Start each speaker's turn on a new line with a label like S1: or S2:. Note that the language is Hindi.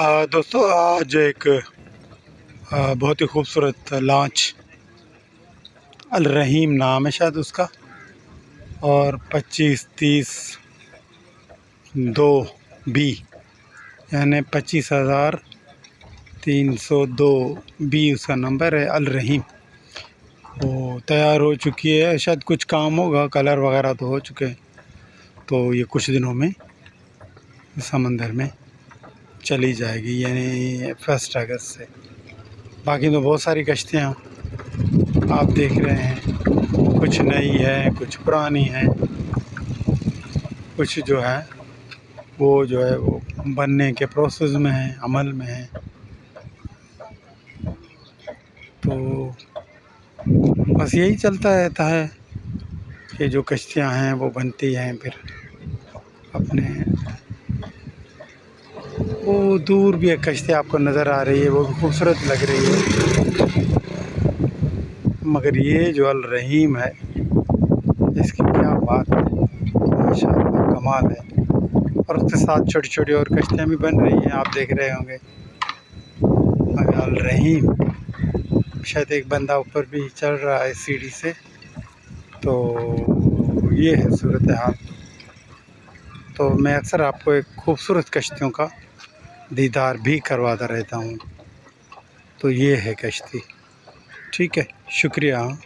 S1: दोस्तों आज एक बहुत ही खूबसूरत लॉन्च, अल रहीम नाम है शायद उसका, और 2530-2 यानी 25,302 उसका नंबर है। अल रहीम वो तैयार हो चुकी है, शायद कुछ काम होगा, कलर वगैरह तो हो चुके हैं, तो ये कुछ दिनों में समंदर में चली जाएगी, यानी 1 अगस्त से। बाकी तो बहुत सारी कश्तियाँ आप देख रहे हैं, कुछ नई है, कुछ पुरानी है, कुछ जो है वो बनने के प्रोसेस में है, अमल में है। तो बस यही चलता रहता है कि जो कश्तियाँ हैं वो बनती हैं, फिर अपने वो दूर भी एक कश्ती आपको नज़र आ रही है, वो भी खूबसूरत लग रही है, मगर ये जो अल रहीम है इसकी क्या बात है, माशाअल्लाह कमाल है। और उसके साथ छोटी छोटी और कश्तियाँ भी बन रही हैं, आप देख रहे होंगे। मगर अल रहीम, शायद एक बंदा ऊपर भी चढ़ रहा है सीढ़ी से। तो ये है सूरत हाल। तो मैं अक्सर आपको एक खूबसूरत कश्तियों का दीदार भी करवाता रहता हूँ। तो ये है कश्ती, ठीक है, शुक्रिया।